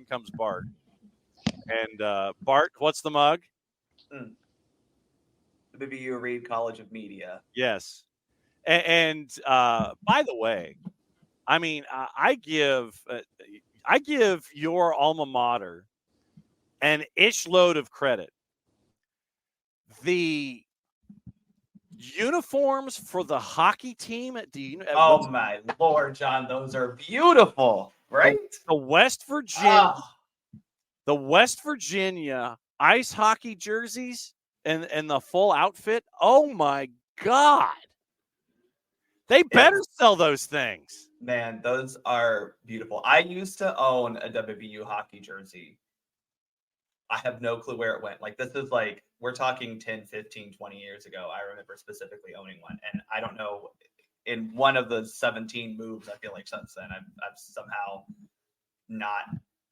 in comes Bart. And Bart, what's the mug? WVU Reed College of Media. Yes. And by the way, I mean, I give your alma mater an load of credit. The uniforms for the hockey team at oh my Lord, John, those are beautiful, right? The West Virginia ice hockey jerseys and the full outfit. Oh my God. They better sell those things. Man, those are beautiful. I used to own a WVU hockey jersey. I have no clue where it went. Like, this is like, we're talking 10, 15, 20 years ago. I remember specifically owning one. And I don't know, in one of the 17 moves, I feel like since then, I've somehow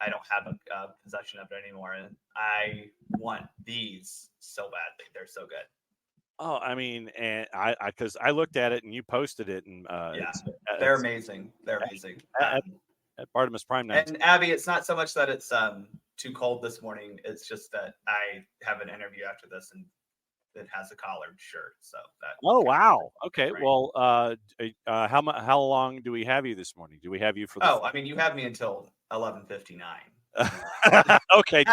I don't have a possession of it anymore. And I want these so badly. They're so good. Oh, I mean, and because I looked at it and you posted it, and they're amazing. They're amazing. At Bartimus Prime Night. And Abby, it's not so much that it's too cold this morning. It's just that I have an interview after this, and it has a collared shirt. So that. Oh wow. Okay. Right. Well, how long do we have you this morning? Do we have you for? I mean, you have me until 11:59. Okay.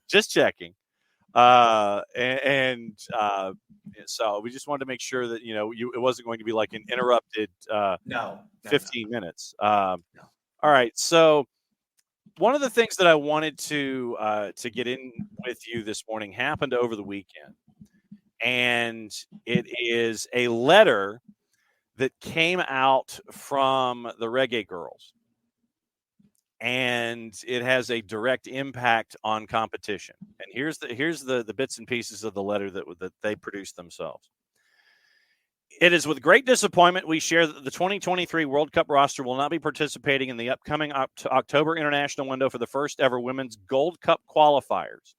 Just checking. So we just wanted to make sure that it wasn't going to be like an interrupted 15 minutes. No. All right. So one of the things that I wanted to get in with you this morning happened over the weekend, and it is a letter that came out from the Reggae Girls, and it has a direct impact on competition. And here's the bits and pieces of the letter that they produced themselves. It is with great disappointment we share that the 2023 World Cup roster will not be participating in the upcoming October international window for the first ever Women's Gold Cup qualifiers.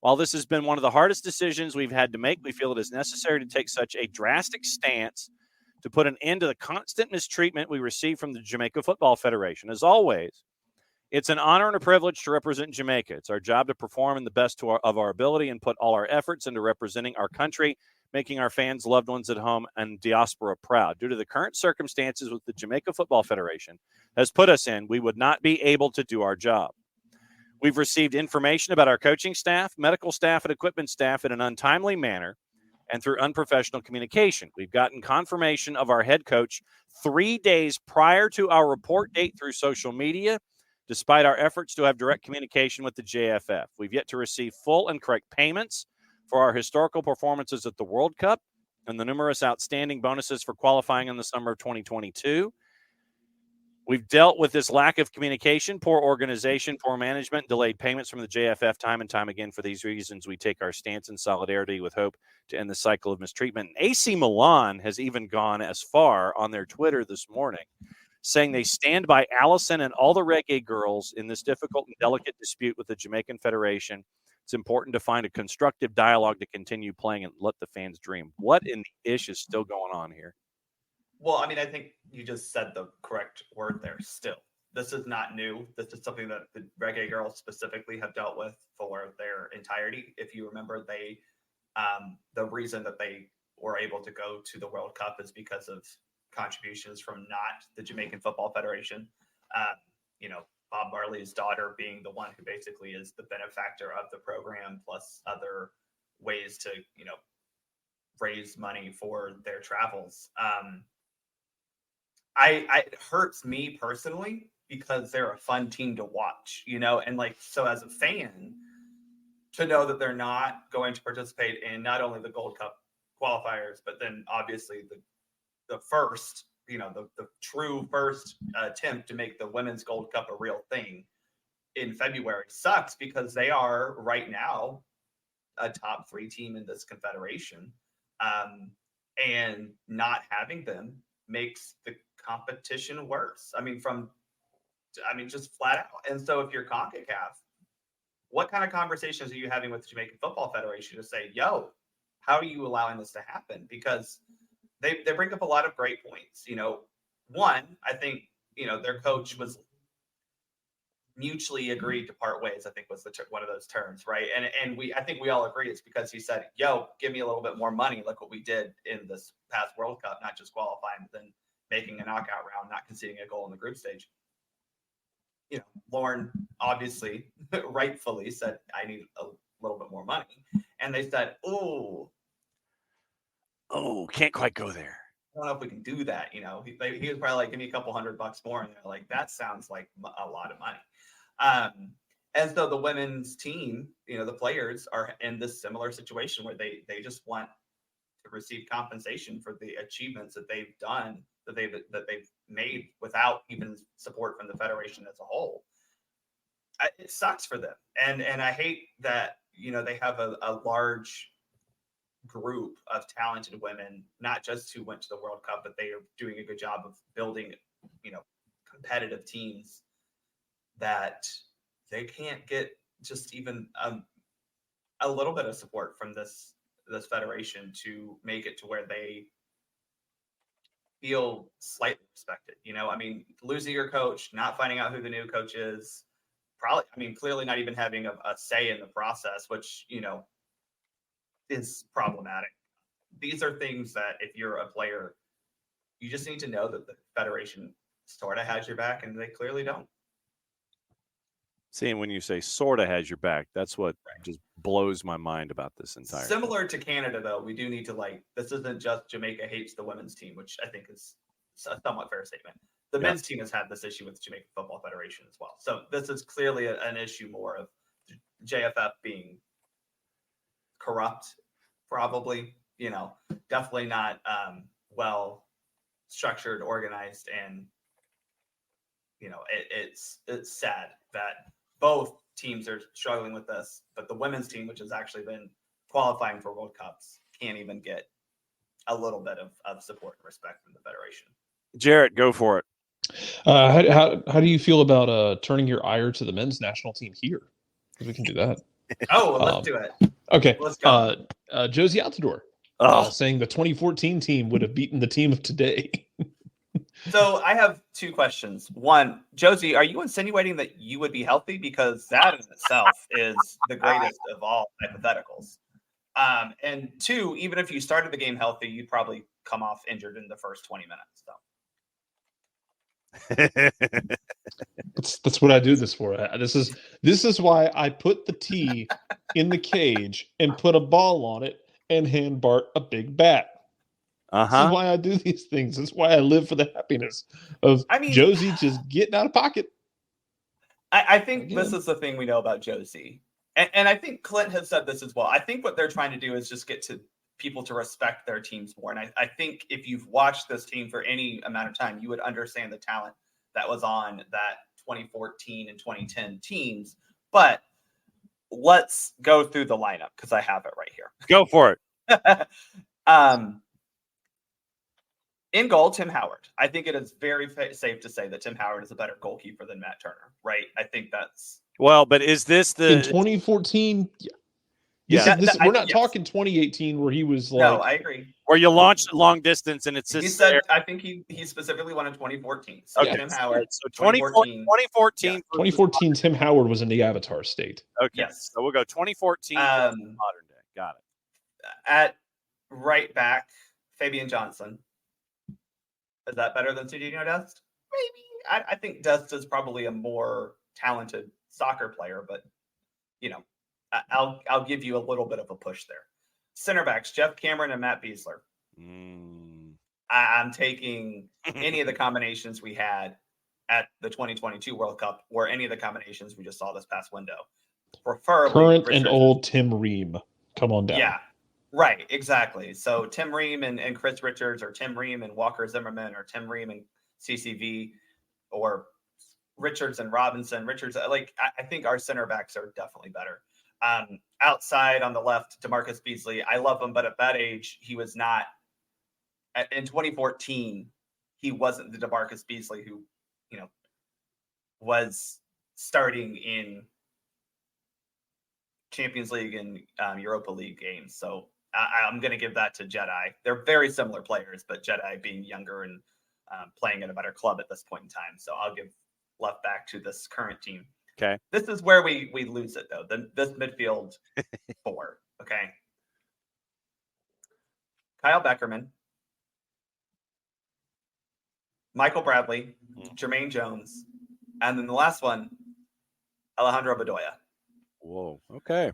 While this has been one of the hardest decisions we've had to make, we feel it is necessary to take such a drastic stance to put an end to the constant mistreatment we receive from the Jamaica Football Federation. As always, it's an honor and a privilege to represent Jamaica. It's our job to perform in the best of our ability and put all our efforts into representing our country, making our fans, loved ones at home, and diaspora proud. Due to the current circumstances with the Jamaica Football Federation has put us in, we would not be able to do our job. We've received information about our coaching staff, medical staff, and equipment staff in an untimely manner and through unprofessional communication. We've gotten confirmation of our head coach 3 days prior to our report date through social media, despite our efforts to have direct communication with the JFF. We've yet to receive full and correct payments for our historical performances at the World Cup and the numerous outstanding bonuses for qualifying in the summer of 2022. We've dealt with this lack of communication, poor organization, poor management, delayed payments from the JFF time and time again. For these reasons, we take our stance in solidarity with hope to end the cycle of mistreatment. And AC Milan has even gone as far on their Twitter this morning, saying they stand by Allison and all the Reggae Girls in this difficult and delicate dispute with the Jamaican Federation. It's important to find a constructive dialogue to continue playing and let the fans dream. What in the ish is still going on here? Well, I mean, I think you just said the correct word there. Still, this is not new. This is something that the Reggae Girls specifically have dealt with for their entirety. If you remember, the reason that they were able to go to the World Cup is because of contributions from not the Jamaican Football Federation. Bob Marley's daughter being the one who basically is the benefactor of the program, plus other ways to, raise money for their travels. It hurts me personally because they're a fun team to watch, and so as a fan, to know that they're not going to participate in not only the Gold Cup qualifiers, but then obviously the first, the true first attempt to make the Women's Gold Cup a real thing in February sucks, because they are right now a top 3 team in this confederation. And not having them makes the competition worse. Just flat out. And so if you're CONCACAF, what kind of conversations are you having with the Jamaican Football Federation to say, how are you allowing this to happen? Because they bring up a lot of great points. One, I think, their coach was mutually agreed to part ways, I think was one of those terms, right? And I think we all agree it's because he said, yo, give me a little bit more money, like what we did in this past World Cup, not just qualifying, but then making a knockout round, not conceding a goal in the group stage. You know, Lauren obviously rightfully said, I need a little bit more money. And they said, oh, can't quite go there. I don't know if we can do that. You know, he was probably like, give me a couple $100 more. And they're like, that sounds like a lot of money. And so the women's team, you know, the players are in this similar situation where they just want to receive compensation for the achievements that they've done, that they've made without even support from the federation as a whole. It sucks for them. And I hate that, you know, they have a large group of talented women, not just who went to the World Cup, but they are doing a good job of building, you know, competitive teams, that they can't get just even a little bit of support from this federation to make it to where they feel slightly respected. You know, I mean, losing your coach, not finding out who the new coach is, probably, I mean, clearly not even having a say in the process, which, you know, is problematic. These are things that if you're a player, you just need to know that the federation sort of has your back, and they clearly don't. See, when you say sort of has your back, that's what just blows my mind about this entire Similar to Canada, though, we do need to, like, this isn't just Jamaica hates the women's team, which I think is a somewhat fair statement. The men's team has had this issue with the Jamaica Football Federation as well. So this is clearly an issue more of JFF being corrupt, probably, you know, definitely not well structured, organized, and, you know, it's sad that both teams are struggling with this, but the women's team, which has actually been qualifying for World Cups, can't even get a little bit of support and respect from the federation. Jarrett, go for it. How do you feel about turning your ire to the men's national team here? Because we can do that. Oh, well, let's do it. Okay. Let's go. Josie Altidore saying the 2014 team would have beaten the team of today. So I have two questions. One, Josie, are you insinuating that you would be healthy? Because that in itself is the greatest of all hypotheticals. And two, even if you started the game healthy, you'd probably come off injured in the first 20 minutes. So. That's what I do this for. This is why I put the tee in the cage and put a ball on it and hand Bart a big bat. This is why I do these things. This is why I live for the happiness of Josie just getting out of pocket. I think this is the thing we know about Josie. And I think Clint has said this as well. I think what they're trying to do is just get to people to respect their teams more. And I think if you've watched this team for any amount of time, you would understand the talent that was on that 2014 and 2010 teams. But let's go through the lineup because I have it right here. Go for it. In goal, Tim Howard. I think it is very safe to say that Tim Howard is a better goalkeeper than Matt Turner, right? I think that's... Well, but is this in 2014? Yeah. We're not talking 2018 where he was like... No, I agree. Where you launched long distance and it's... He said, I think he specifically won in 2014. So Tim Howard. So 2014, Tim Howard was in the Avatar state. Okay. Yes. So we'll go 2014 modern day. Got it. At right back, Fabian Johnson. Is that better than Serginho Dest? Maybe. I think Dest is probably a more talented soccer player, but, you know, I'll give you a little bit of a push there. Center backs, Jeff Cameron and Matt Beasler. I'm taking any of the combinations we had at the 2022 World Cup or any of the combinations we just saw this past window. Preferably current and old Tim Ream. Come on down. Yeah. Right, exactly. So Tim Ream and Chris Richards, or Tim Ream and Walker Zimmerman, or Tim Ream and CCV, or Richards and Robinson. Richards, like, I think our center backs are definitely better. Outside on the left, DeMarcus Beasley. I love him, but at that age, he was not. In 2014, he wasn't the DeMarcus Beasley who, you know, was starting in Champions League and Europa League games. So I'm going to give that to Jedi. They're very similar players, but Jedi being younger and playing at a better club at this point in time. So I'll give left back to this current team. Okay. This is where we lose it, though. This midfield 4. Okay. Kyle Beckerman, Michael Bradley, Jermaine Jones, and then the last one, Alejandro Bedoya. Whoa. Okay.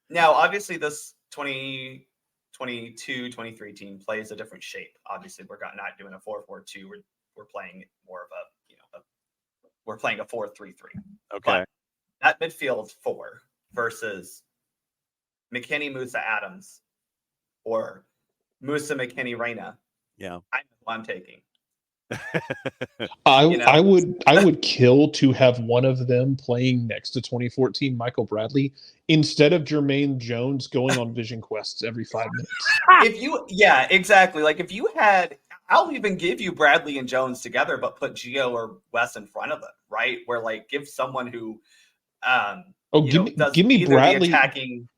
Now, obviously, this 2022-23 team plays a different shape. Obviously, we're not doing a 4-4-2. We're playing more of we're playing a 4-3-3. Okay. But that midfield 4 versus McKinney, Musa, Adams, or Musa, McKinney, Reyna. Yeah. I know who I'm taking. I would kill to have one of them playing next to 2014 Michael Bradley instead of Jermaine Jones going on vision quests every 5 minutes. Exactly. Like if you had, I'll even give you Bradley and Jones together, but put Gio or Wes in front of them, right? Where like give someone who, give me Bradley attacking.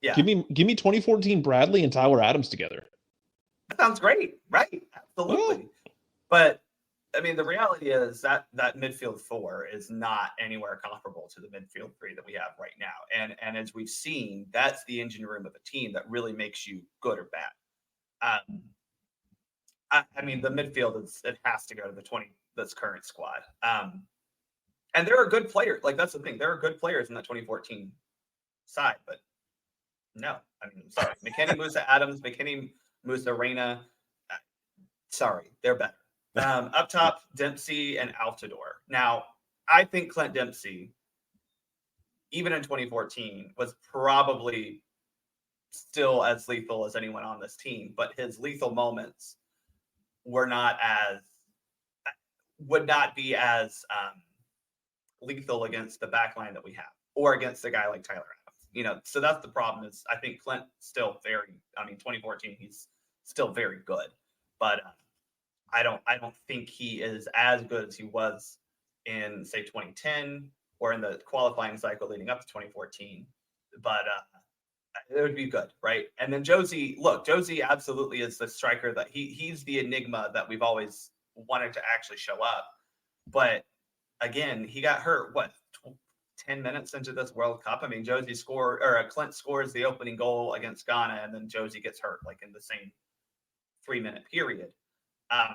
Yeah, give me 2014 Bradley and Tyler Adams together. That sounds great, right? Absolutely. Yeah. But I mean, the reality is that midfield 4 is not anywhere comparable to the midfield 3 that we have right now. And as we've seen, that's the engine room of a team that really makes you good or bad. I mean, the midfield it has to go to this current squad. And there are good players. Like that's the thing. There are good players in that 2014 side, but no. I mean, sorry, McKinney, Musa, Adams, McKinney, Musa, Reyna. Sorry, they're better. Up top, Dempsey and Altidore. Now, I think Clint Dempsey, even in 2014, was probably still as lethal as anyone on this team, but his lethal moments would not be as lethal against the backline that we have, or against a guy like Tyler Adams. So that's the problem. Is I think Clint still 2014, he's still very good, but I don't think he is as good as he was in, say, 2010 or in the qualifying cycle leading up to 2014. But it would be good, right? And then Josie absolutely is the striker that he's the enigma that we've always wanted to actually show up. But again, he got hurt, 10 minutes into this World Cup? I mean, Clint scores the opening goal against Ghana, and then Josie gets hurt like in the same 3-minute period. I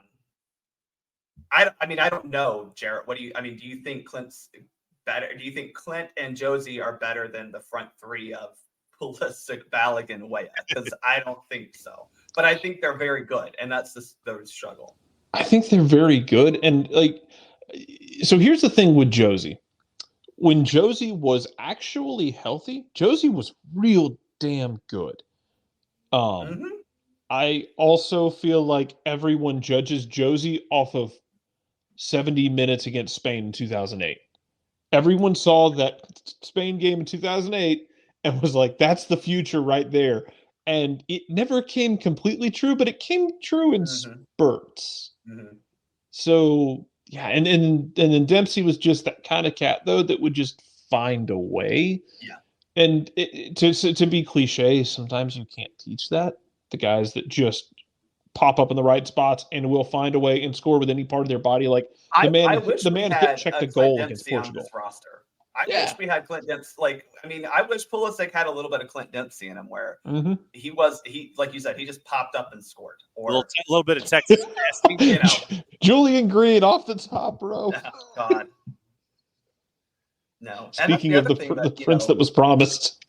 don't know, Jarrett. Do you think Clint's better? Do you think Clint and Josie are better than the front 3 of Pulisic, Balogun, Weah? Because I don't think so. But I think they're very good, and that's the struggle. I think they're very good. And so here's the thing with Josie. When Josie was actually healthy, Josie was real damn good. I also feel like everyone judges Josie off of 70 minutes against Spain in 2008. Everyone saw that Spain game in 2008 and was like, that's the future right there. And it never came completely true, but it came true in spurts. So, yeah, and then Dempsey was just that kind of cat, though, that would just find a way. Yeah. And to be cliche, sometimes you can't teach that. The guys that just pop up in the right spots and will find a way and score with any part of their body. Like the man hit checked a goal against Portugal. On this roster. I wish we had Clint Dempsey. I wish Pulisic had a little bit of Clint Dempsey in him, where he like you said, he just popped up and scored. Or a little bit of Texas. Julian Green off the top, bro. Oh, God. No. Speaking of the prince that was promised.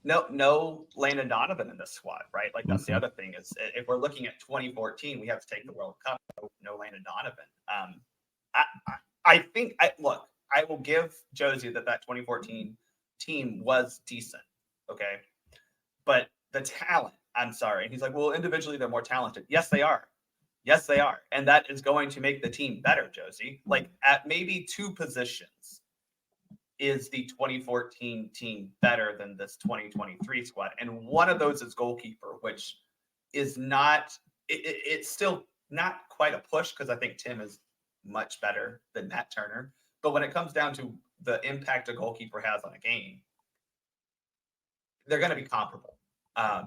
No Landon Donovan in this squad, right? Like that's the other thing is if we're looking at 2014, we have to take the World Cup. No Landon Donovan. I will give Josie that 2014 team was decent, okay, but the talent. I'm sorry, and he's like, well, individually they're more talented. Yes, they are, and that is going to make the team better, Josie. Like at maybe 2 positions. Is the 2014 team better than this 2023 squad? And one of those is goalkeeper, which is not, it's still not quite a push because I think Tim is much better than Matt Turner. But when it comes down to the impact a goalkeeper has on a game, they're going to be comparable. I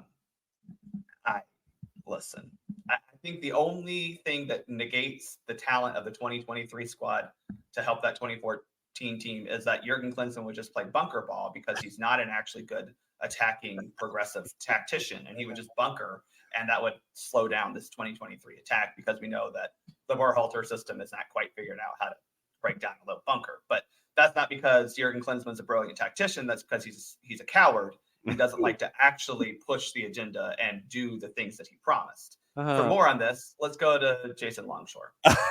think the only thing that negates the talent of the 2023 squad to help that 2014 team is that Jurgen Klinsmann would just play bunker ball because he's not an actually good attacking progressive tactician, and he would just bunker, and that would slow down this 2023 attack because we know that the Berhalter system is not quite figured out how to break down a low bunker. But that's not because Jurgen Klinsmann's a brilliant tactician. That's because he's a coward. He doesn't like to actually push the agenda and do the things that he promised. For more on this, let's go to Jason Longshore. Man.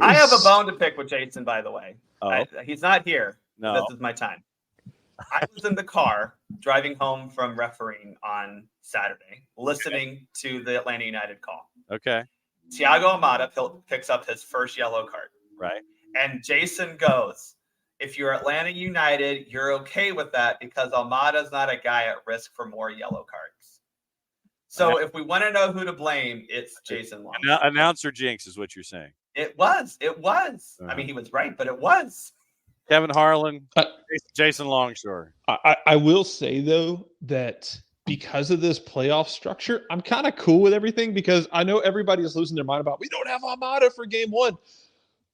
I have a bone to pick with Jason, by the way. Oh. He's not here. No. This is my time. I was in the car driving home from refereeing on Saturday, listening to the Atlanta United call. Okay. Thiago Almada picks up his first yellow card. Right. And Jason goes, if you're Atlanta United, you're okay with that because Almada's not a guy at risk for more yellow cards. So if we want to know who to blame, it's Jason Long. Announcer jinx is what you're saying. It was. I mean, he was right, but it was. Kevin Harlan, Jason Longshore. I will say, though, that because of this playoff structure, I'm kind of cool with everything because I know everybody is losing their mind about we don't have Almada for game one.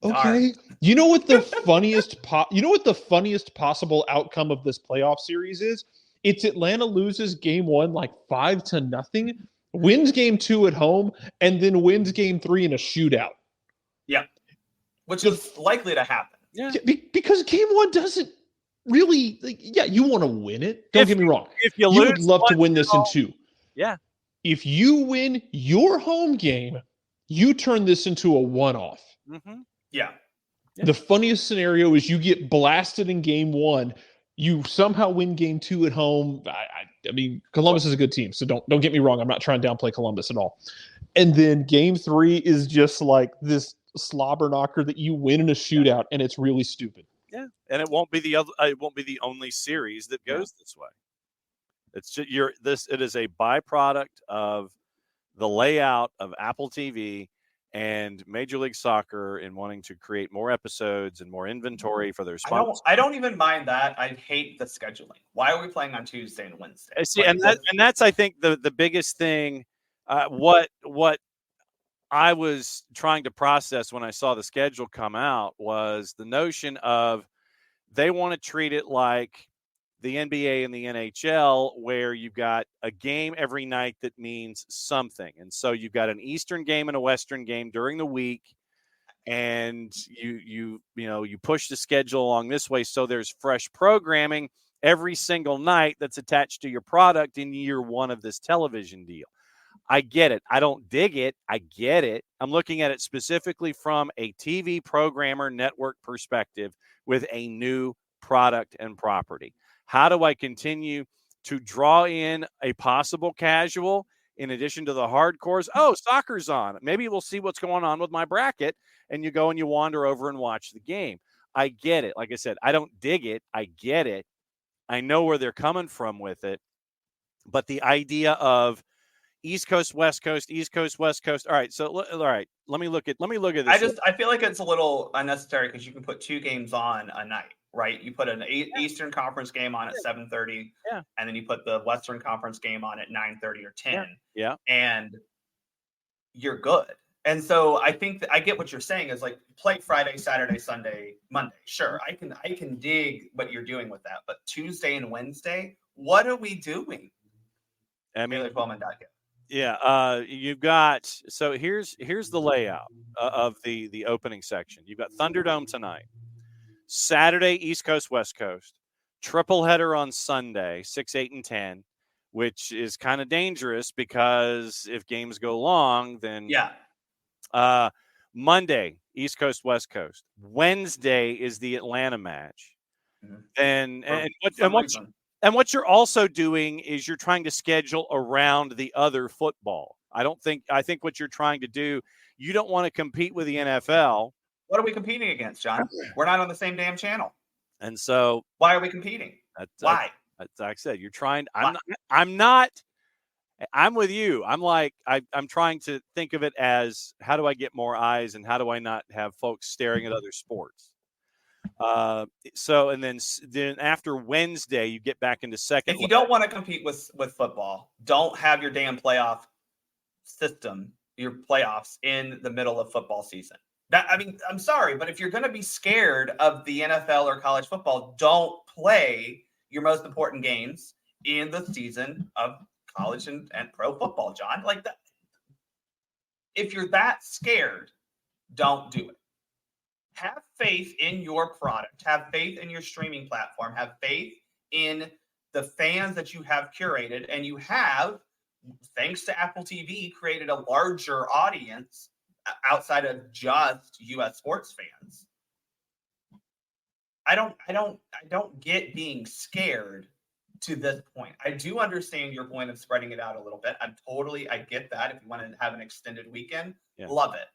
Okay. You know what the funniest possible outcome of this playoff series is? It's Atlanta loses game one like 5-0, wins game two at home, and then wins game three in a shootout. Yeah. Which is likely to happen. Yeah. Because game one doesn't really you want to win it. Don't get me wrong. If you would love to win this in two. Yeah. If you win your home game, you turn this into a one-off. Mm-hmm. Yeah. The funniest scenario is you get blasted in game one. You somehow win game two at home. I mean, Columbus is a good team, so don't get me wrong. I'm not trying to downplay Columbus at all. And then game three is just like this slobber knocker that you win in a shootout, and it's really stupid. Yeah, and it won't be the only series that goes this way. It's just it is a byproduct of the layout of Apple TV and Major League Soccer in wanting to create more episodes and more inventory for their sponsors. I don't even mind that. I hate the scheduling. Why are we playing on Tuesday and Wednesday? See, and that's I think the biggest thing. What I was trying to process when I saw the schedule come out was the notion of they want to treat it like the NBA and the NHL, where you've got a game every night that means something. And so you've got an Eastern game and a Western game during the week, and you push the schedule along this way so there's fresh programming every single night that's attached to your product in year one of this television deal. I get it. I don't dig it. I get it. I'm looking at it specifically from a TV programmer network perspective with a new product and property. How do I continue to draw in a possible casual in addition to the hardcores? Oh, soccer's on. Maybe we'll see what's going on with my bracket, and you go and you wander over and watch the game. I get it. Like I said, I don't dig it. I get it. I know where they're coming from with it. But the idea of East Coast, West Coast, East Coast, West Coast. All right. So, let me look at this. I feel like it's a little unnecessary because you can put two games on a night, right? You put an Eastern Conference game on at 7:30, and then you put the Western Conference game on at 9:30 or 10. Yeah. And you're good. And so I think that I get what you're saying is like play Friday, Saturday, Sunday, Monday. Sure, I can dig what you're doing with that. But Tuesday and Wednesday, what are we doing? I mean, Yeah, you've got so here's the layout of the opening section. You've got Thunderdome tonight, Saturday East Coast West Coast, triple header on Sunday 6, 8, and 10, which is kind of dangerous because if games go long, then Monday East Coast West Coast, Wednesday is the Atlanta match, and what you're also doing is you're trying to schedule around the other football. I think what you're trying to do, you don't want to compete with the NFL. What are we competing against, John? We're not on the same damn channel. And so why are we competing? Why? Like I said, you're trying. I'm with you. I'm trying to think of it as how do I get more eyes and how do I not have folks staring at other sports? And then after Wednesday, you get back into second. If you don't want to compete with football, don't have your damn playoff system. your playoffs in the middle of football season. I'm sorry, but if you're going to be scared of the NFL or college football, don't play your most important games in the season of college and pro football, John. Like that. If you're that scared, don't do it. Have faith in your product. Have faith in your streaming platform. Have faith in the fans that you have curated. And you have, thanks to Apple TV, created a larger audience outside of just U.S. sports fans. I don't get being scared to this point. I do understand your point of spreading it out a little bit. I get that. If you want to have an extended weekend, love it.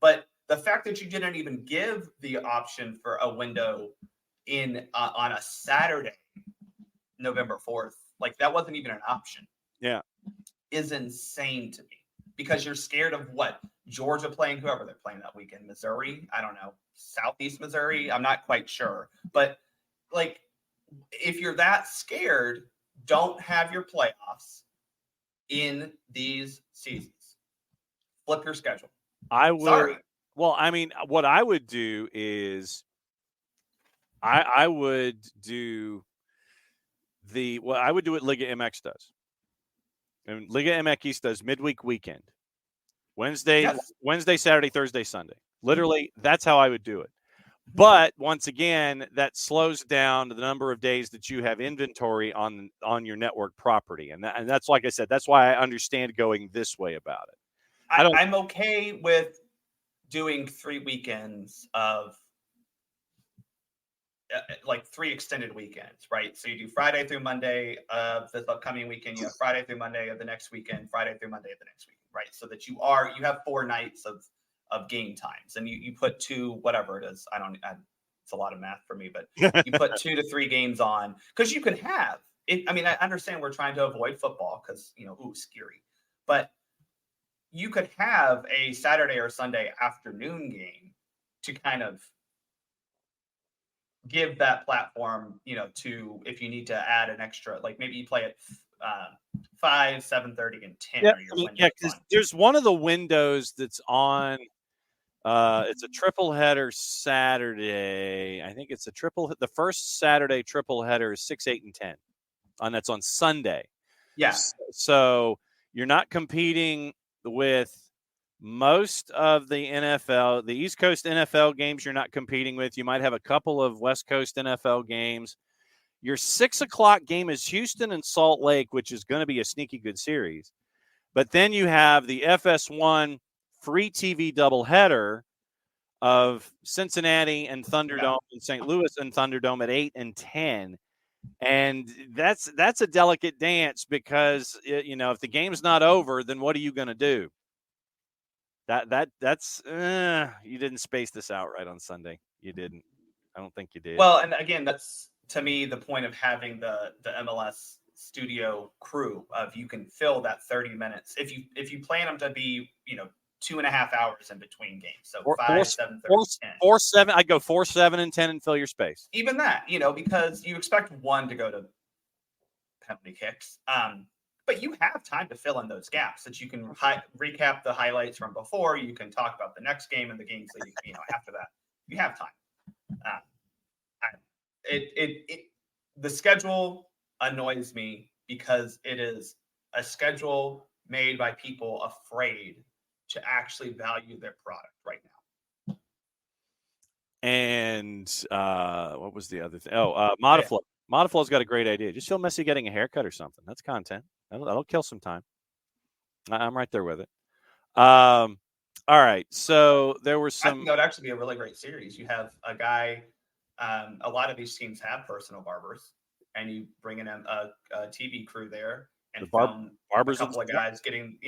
But the fact that you didn't even give the option for a window in on a Saturday, November 4th, like that wasn't even an option. Yeah, is insane to me because you're scared of what Georgia playing whoever they're playing that weekend, Missouri, I don't know, Southeast Missouri, I'm not quite sure, but like if you're that scared, don't have your playoffs in these seasons. Flip your schedule. I would. Sorry. Well, I mean, what I would do is I would do I would do what Liga MX does. And Liga MX does midweek weekend. Wednesday, Saturday, Thursday, Sunday. Literally, that's how I would do it. But once again, that slows down the number of days that you have inventory on your network property. And that's, like I said, that's why I understand going this way about it. I'm okay with doing 3 weekends of like 3 extended weekends, right? So you do Friday through Monday of this upcoming weekend. You have Friday through Monday of the next weekend, Friday through Monday of the next weekend, right? So that you have 4 nights of game times, and you put 2, whatever it is. It's a lot of math for me, but you put 2 to 3 games on because you can have it. I mean, I understand we're trying to avoid football because, scary, but you could have a Saturday or Sunday afternoon game to kind of give that platform, to, if you need to add an extra, like maybe you play at 5, 7:30, and 10. Yeah, because there's one of the windows that's on. It's a triple header Saturday. I think it's the first Saturday triple header is 6, 8, and 10, and that's on Sunday. Yeah. So you're not competing with most of the NFL, the East Coast NFL games. You're not competing with. You might have a couple of West Coast NFL games. Your 6 o'clock game is Houston and Salt Lake, which is going to be a sneaky good series. But then you have the FS1 free TV doubleheader of Cincinnati and Thunderdome and St. Louis and Thunderdome at 8 and 10. And that's a delicate dance because, if the game's not over, then what are you going to do? That's you didn't space this out right on Sunday. You didn't. I don't think you did. Well, and again, that's to me the point of having the MLS studio crew of you can fill that 30 minutes if you plan them to be 2.5 hours in between games. So 5, 7, 30, 10. 4, 7. I'd go 4, 7, and 10 and fill your space. Even that, because you expect one to go to penalty kicks. But you have time to fill in those gaps that you can recap the highlights from before. You can talk about the next game and the games that after that. You have time. The schedule annoys me because it is a schedule made by people afraid to actually value their product right now. And what was the other thing? Modiflow. Modiflow's got a great idea. Just show Messi getting a haircut or something. That's content. That'll kill some time. I'm right there with it. All right. So there were some. I think that would actually be a really great series. You have a guy. A lot of these teams have personal barbers, and you bring in a TV crew there and film a couple of guys getting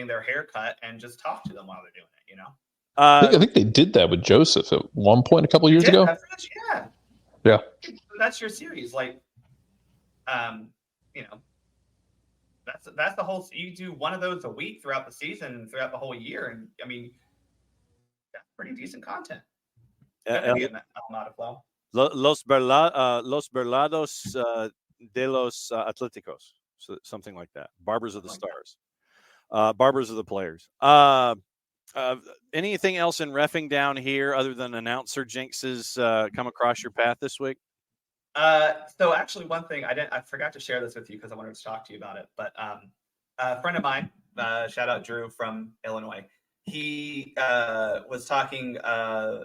their hair cut and just talk to them while they're doing it. I think they did that with Joseph at one point a couple of years ago. Yeah. That's your series, like, that's the whole. You do one of those a week throughout the season, throughout the whole year, and I mean, that's pretty decent content. Los Berlados de los Atléticos, so something like that. Barbers of the Stars. Barbers are the players. Anything else in reffing down here other than announcer jinxes come across your path this week? So actually, one thing I forgot to share this with you because I wanted to talk to you about it. But a friend of mine, shout out Drew from Illinois, he was talking.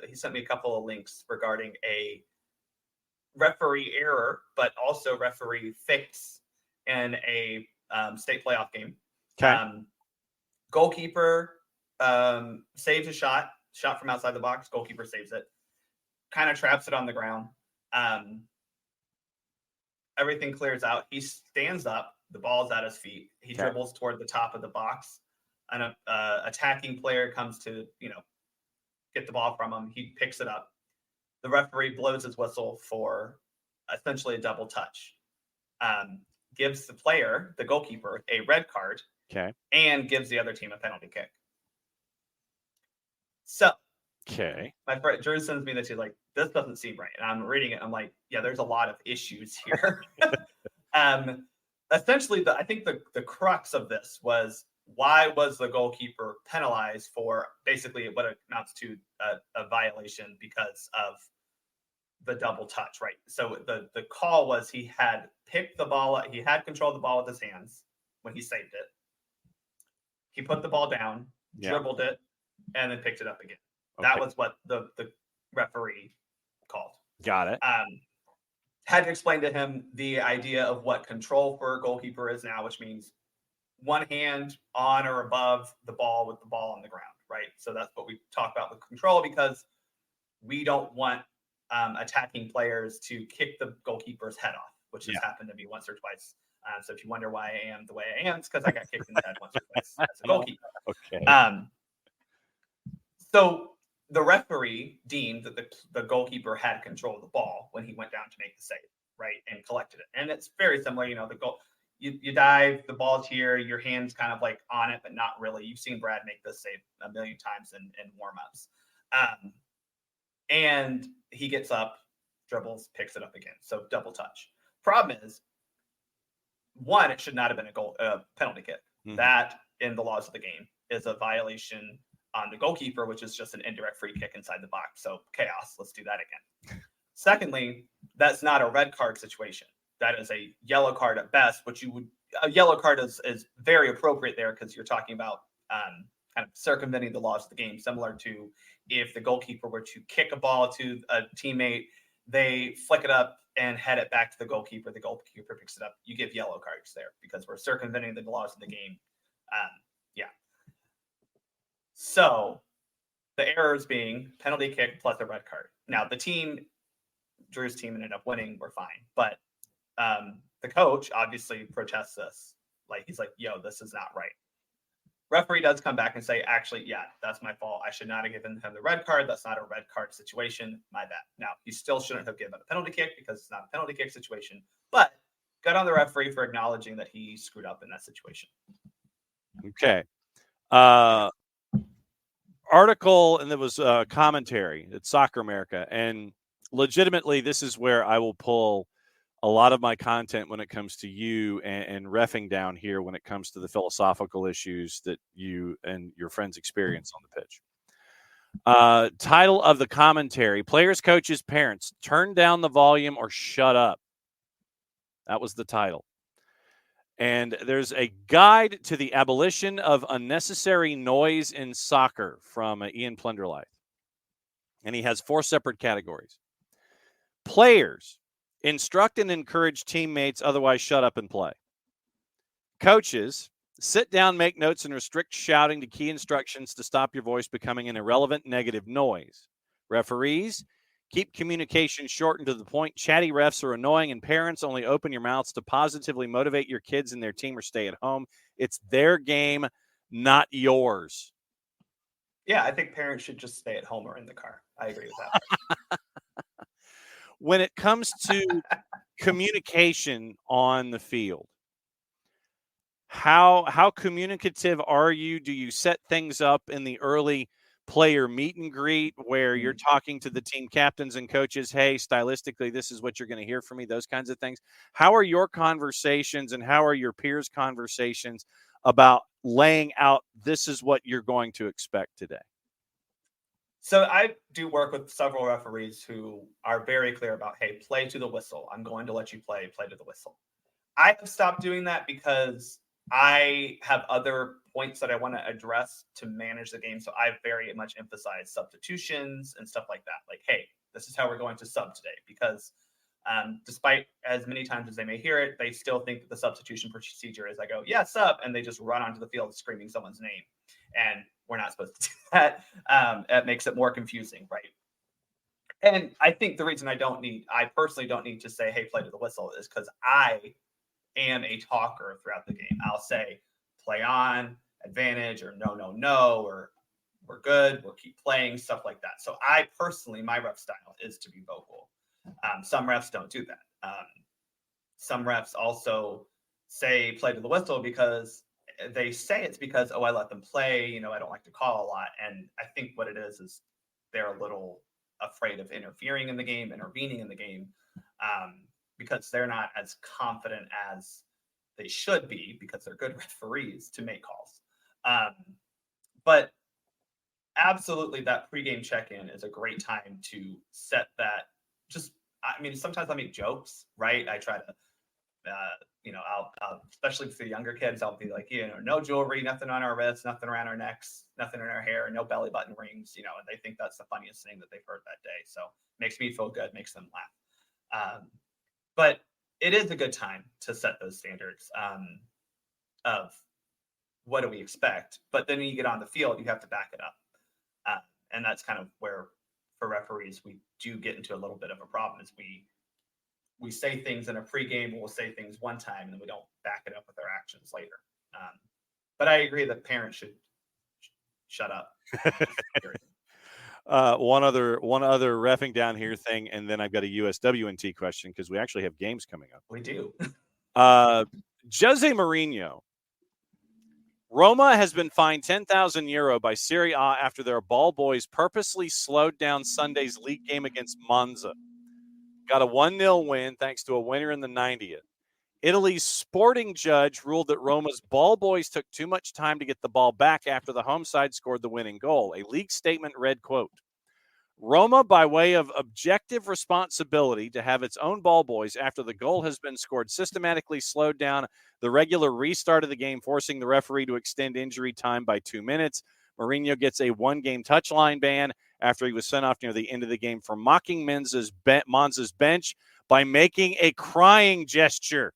He sent me a couple of links regarding a referee error, but also referee fix in a state playoff game. Okay. Goalkeeper saves a shot from outside the box. Goalkeeper saves it, kind of traps it on the ground. Everything clears out. He stands up. The ball's at his feet. He dribbles toward the top of the box. An attacking player comes to, get the ball from him. He picks it up. The referee blows his whistle for essentially a double touch. Gives the player, the goalkeeper, a red card. Okay. And gives the other team a penalty kick. So, my friend Drew sends me this. He's like, "This doesn't seem right." And I'm reading it. I'm like, "Yeah, there's a lot of issues here." Essentially, I think the crux of this was, why was the goalkeeper penalized for basically what amounts to a violation because of the double touch, right? So the call was he had picked the ball up, he had controlled the ball with his hands when he saved it. He put the ball down, dribbled it, and then picked it up again. Okay. That was what the referee called. Got it. Had to explain to him the idea of what control for a goalkeeper is now, which means one hand on or above the ball with the ball on the ground, right? So that's what we talk about with control, because we don't want attacking players to kick the goalkeeper's head off, which has happened to me once or twice. So if you wonder why I am the way I am, it's because I got kicked in the head once or twice as a goalkeeper. Okay. So the referee deemed that the goalkeeper had control of the ball when he went down to make the save, right, and collected it. And it's very similar, the goal. You dive, the ball's here, your hand's kind of like on it, but not really. You've seen Brad make this save a million times in warm-ups. And he gets up, dribbles, picks it up again. So double touch. Problem is, one, it should not have been a penalty kick. Mm-hmm. That, in the laws of the game, is a violation on the goalkeeper, which is just an indirect free kick inside the box. So chaos. Let's do that again. Secondly, that's not a red card situation. That is a yellow card at best, which a yellow card is very appropriate there, because you're talking about kind of circumventing the laws of the game, similar to if the goalkeeper were to kick a ball to a teammate, they flick it up and head it back to the goalkeeper picks it up. You give yellow cards there because we're circumventing the laws of the game. So the errors being penalty kick plus a red card. Now Drew's team ended up winning. We're fine. But the coach obviously protests this. Like, he's like, "Yo, this is not right." Referee does come back and say, "Actually, yeah, that's my fault. I should not have given him the red card. That's not a red card situation. My bad." Now, he still shouldn't have given a penalty kick because it's not a penalty kick situation. But good on the referee for acknowledging that he screwed up in that situation. Okay. Article, and there was commentary at Soccer America. And legitimately, this is where I will pull a lot of my content when it comes to you and reffing down here when it comes to the philosophical issues that you and your friends experience on the pitch. Title of the commentary: Players, Coaches, Parents, Turn Down the Volume or Shut Up. That was the title. And there's a guide to the abolition of unnecessary noise in soccer from Ian Plenderleith. And he has 4 separate categories. Players: instruct and encourage teammates, otherwise shut up and play. Coaches: sit down, make notes, and restrict shouting to key instructions to stop your voice becoming an irrelevant negative noise. Referees: keep communication short and to the point. Chatty refs are annoying, and parents: only open your mouths to positively motivate your kids and their team or stay at home. It's their game, not yours. Yeah, I think parents should just stay at home or in the car. I agree with that. When it comes to communication on the field, how communicative are you? Do you set things up in the early player meet and greet where you're talking to the team captains and coaches? Hey, stylistically, this is what you're going to hear from me, those kinds of things. How are your conversations and how are your peers' conversations about laying out, this is what you're going to expect today? So I do work with several referees who are very clear about, hey, play to the whistle. I'm going to let you play to the whistle. I have stopped doing that because I have other points that I want to address to manage the game. So I very much emphasize substitutions and stuff like that. Like, hey, this is how we're going to sub today. Because despite as many times as they may hear it, they still think that the substitution procedure is I go, yeah, sub, and they just run onto the field screaming someone's name. And we're not supposed to do that. It makes it more confusing, right? And I think the reason I personally don't need to say, hey, play to the whistle is because I am a talker throughout the game. I'll say, play on, advantage, or no, or we're good, we'll keep playing, stuff like that. So I personally, my ref style is to be vocal. Some refs don't do that. Some refs also say play to the whistle because they say it's because, I let them play, I don't like to call a lot. And I think what it is they're a little afraid of intervening in the game, because they're not as confident as they should be because they're good referees to make calls. But absolutely, that pregame check-in is a great time to set that. Sometimes I make jokes, right? I try to, I'll especially for the younger kids, I'll be like, no jewelry, nothing on our wrists, nothing around our necks, nothing in our hair, no belly button rings, and they think that's the funniest thing that they've heard that day. So it makes me feel good, makes them laugh. But it is a good time to set those standards of what do we expect. But then when you get on the field, you have to back it up. And that's kind of where, for referees, we do get into a little bit of a problem is we say things in a pregame, we'll say things one time, and then we don't back it up with our actions later. But I agree that parents should shut up. One other reffing down here thing, and then I've got a USWNT question because we actually have games coming up. We do. Jose Mourinho. Roma has been fined €10,000 by Serie A after their ball boys purposely slowed down Sunday's league game against Monza. Got a 1-0 win thanks to a winner in the 90th. Italy's sporting judge ruled that Roma's ball boys took too much time to get the ball back after the home side scored the winning goal. A league statement read, quote, Roma, by way of objective responsibility to have its own ball boys after the goal has been scored, systematically slowed down the regular restart of the game, forcing the referee to extend injury time by 2 minutes. Mourinho gets a 1-game touchline ban after he was sent off near the end of the game for mocking Monza's bench by making a crying gesture.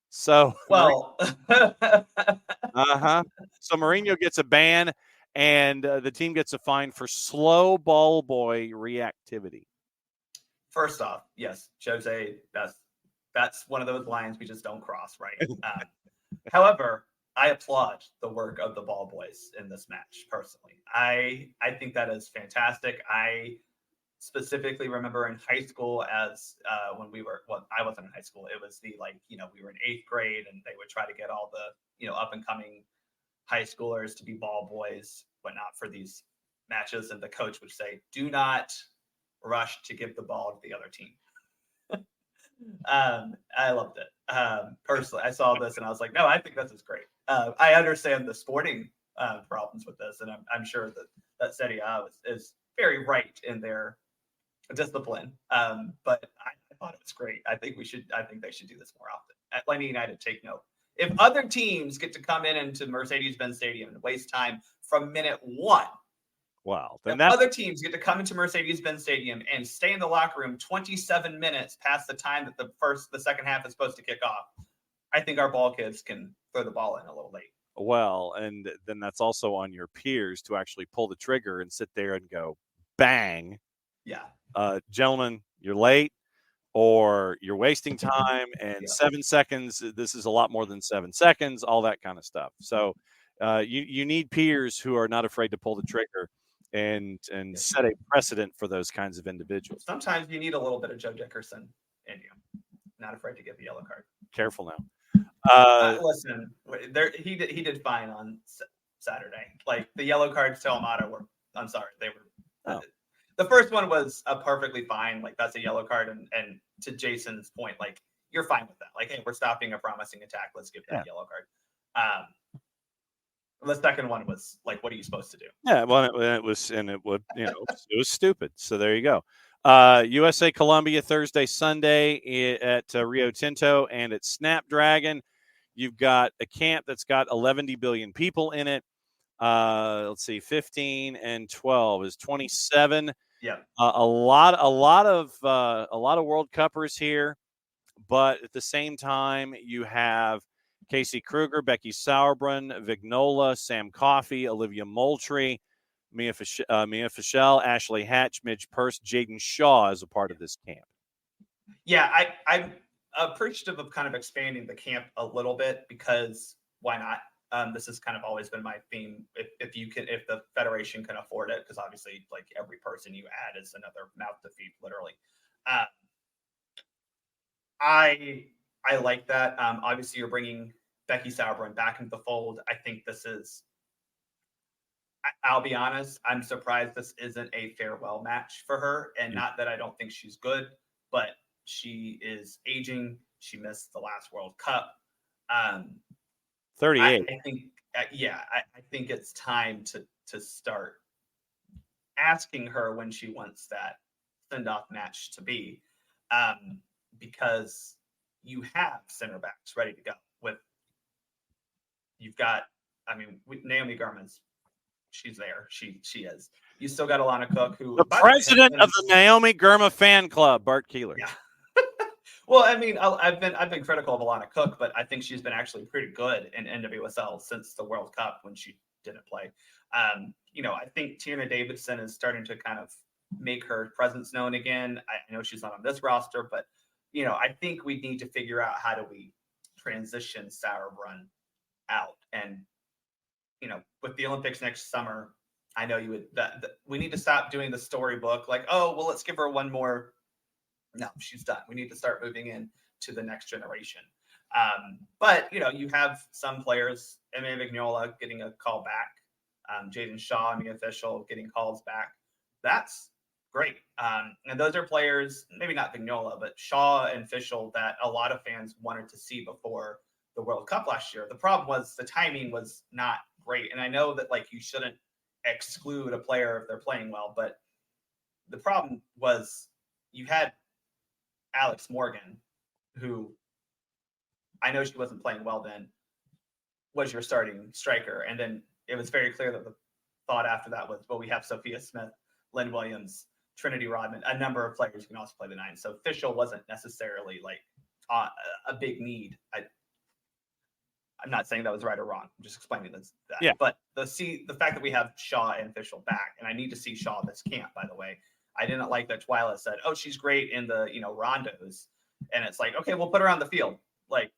So, well, So Mourinho gets a ban, and the team gets a fine for slow ball boy reactivity. First off, yes, Jose, that's one of those lines we just don't cross, right? However, I applaud the work of the ball boys in this match, personally. I think that is fantastic. I specifically remember in high school as when I wasn't in high school. It was we were in 8th grade and they would try to get all the, up and coming high schoolers to be ball boys, but not for these matches. And the coach would say, do not rush to give the ball to the other team. I loved it. Personally, I saw this and I was like, no, I think this is great. I understand the sporting problems with this. And I'm sure that Serie A is very right in their discipline. But I thought it was great. I think they should do this more often. Atlanta United, take note. If other teams get to come into Mercedes-Benz Stadium and waste time from minute 1, wow, then other teams get to come into Mercedes-Benz Stadium and stay in the locker room 27 minutes past the time that the second half is supposed to kick off. I think our ball kids can throw the ball in a little late. Well, and then that's also on your peers to actually pull the trigger and sit there and go, bang. Yeah. Gentlemen, you're late or you're wasting time, and 7 seconds, this is a lot more than 7 seconds, all that kind of stuff. So you need peers who are not afraid to pull the trigger and set a precedent for those kinds of individuals. Sometimes you need a little bit of Joe Dickerson in you. Not afraid to get the yellow card. Careful now. Listen, he did fine on Saturday. Like, the yellow cards to Almada were, I'm sorry, they were. The first one was a perfectly fine. Like, that's a yellow card. And to Jason's point, like, you're fine with that. Like, hey, we're stopping a promising attack. Let's give that yellow card. The second one was like, what are you supposed to do? Yeah, well, it was stupid. So there you go. USA Colombia Thursday, Sunday at Rio Tinto and at Snapdragon. You've got a camp that's got 11 billion people in it. Let's see, 15 and 12 is 27. Yeah, a lot of World Cuppers here, but at the same time, you have Casey Kruger, Becky Sauerbrunn, Vignola, Sam Coffey, Olivia Moultrie, Mia Fischel, Ashley Hatch, Midge Purse, Jaden Shaw as a part of this camp. Yeah, I'm appreciative of kind of expanding the camp a little bit, because why not? This has kind of always been my theme. If the federation can afford it, because obviously, like, every person you add is another mouth to feed, literally. I like that. Obviously, you're bringing Becky Sauerbrunn back into the fold. I think this is. I'll be honest. I'm surprised this isn't a farewell match for her, and not that I don't think she's good, but she is aging. She missed the last World Cup. 38. I think, I think it's time to start asking her when she wants that send-off match to be, because you have center backs ready to go. You've got, Naomi Garman's, she's there. She is. You still got Alana Cook, who the president of the Naomi Gurma fan club, Bart Keeler. Yeah. Well, I've been critical of Alana Cook, but I think she's been actually pretty good in NWSL since the World Cup when she didn't play. I think Tierna Davidson is starting to kind of make her presence known again. I know she's not on this roster, but I think we need to figure out how do we transition Sauerbrunn out. And with the Olympics next summer, I know you would that we need to stop doing the storybook like, oh well, let's give her one more. No, she's done. We need to start moving in to the next generation. But you have some players, Emma Vignola getting a call back, Jaden Shaw, Mia Fischel getting calls back. That's great. And those are players, maybe not Vignola, but Shaw and Fischel, that a lot of fans wanted to see before the World Cup last year. The problem was the timing was not great. And I know that, like, you shouldn't exclude a player if they're playing well, but the problem was you had Alex Morgan, who I know she wasn't playing well then, was your starting striker. And then it was very clear that the thought after that was, well, we have Sophia Smith, Lynn Williams, Trinity Rodman, a number of players who can also play the 9. So Fischel wasn't necessarily like a big need. I'm not saying that was right or wrong. I'm just explaining that. Yeah. But the fact that we have Shaw and Fischel back, and I need to see Shaw this camp, by the way. I didn't like that Twyla said, oh, she's great in the, rondos. And it's like, okay, we'll put her on the field. Like,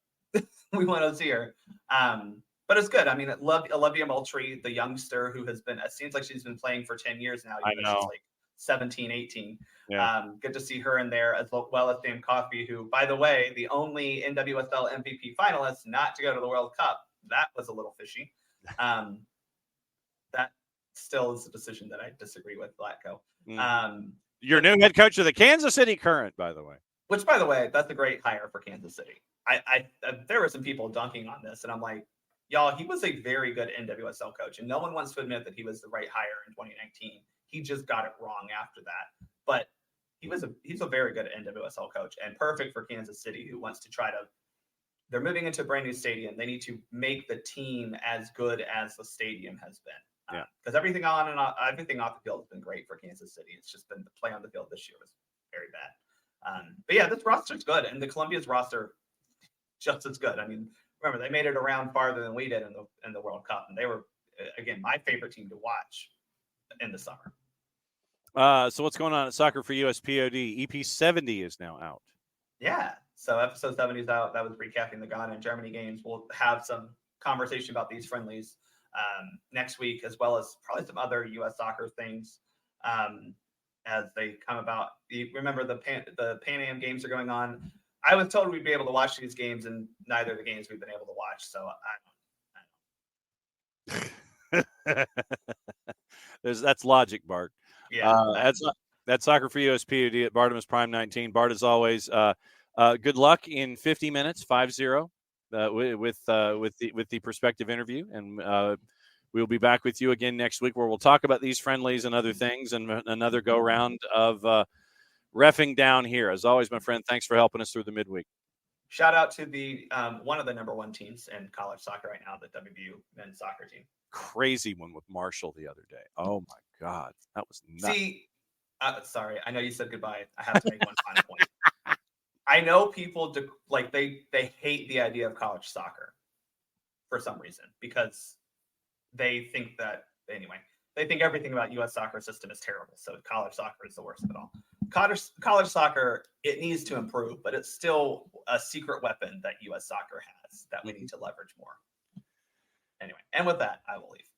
we want to see her. But it's good. I mean, Olivia Moultrie, the youngster who has been, it seems like she's been playing for 10 years now. I know. She's like 17, 18. Yeah. Good to see her in there, as well as Sam Coffey, who, by the way, the only NWSL MVP finalist not to go to the World Cup. That was a little fishy. That still is a decision that I disagree with, Vlatko. Your new head coach of the Kansas City Current, by the way. Which, by the way, that's a great hire for Kansas City. I there were some people dunking on this, and I'm like, y'all, he was a very good NWSL coach, and no one wants to admit that he was the right hire in 2019. He just got it wrong after that. But he's a very good NWSL coach, and perfect for Kansas City, who wants to they're moving into a brand new stadium. They need to make the team as good as the stadium has been. Yeah. Because everything off the field has been great for Kansas City. It's just been the play on the field this year was very bad. But yeah, this roster's good, and the Colombia's roster just as good. I mean, remember, they made it around farther than we did in the World Cup, and they were, again, my favorite team to watch in the summer. So what's going on at Soccer for USPOD? EP 70 is now out. Yeah, so episode 70 is out. That was recapping the Ghana and Germany games. We'll have some conversation about these friendlies next week, as well as probably some other U.S. soccer things as they come about. Remember, the Pan Am games are going on. I was told we'd be able to watch these games, and neither of the games we've been able to watch. So I don't know. That's logic, Bart. Yeah. That's Soccer for USPOD at Bartimus Prime 19. Bart, as always, good luck in 50 minutes, 5-0. with the prospective interview, and we'll be back with you again next week, where we'll talk about these friendlies and other things, and another go round of reffing down here. As always, my friend, thanks for helping us through the midweek. Shout out to the one of the number one teams in college soccer right now, the WVU men's soccer team. Crazy one with Marshall the other day. Oh my God, that was nuts. See, sorry, I know you said goodbye. I have to make one final point. I know people they hate the idea of college soccer for some reason, because they think that they think everything about U.S. soccer system is terrible. So college soccer is the worst of it all. College soccer, it needs to improve, but it's still a secret weapon that U.S. soccer has that we need to leverage more. Anyway, and with that, I will leave.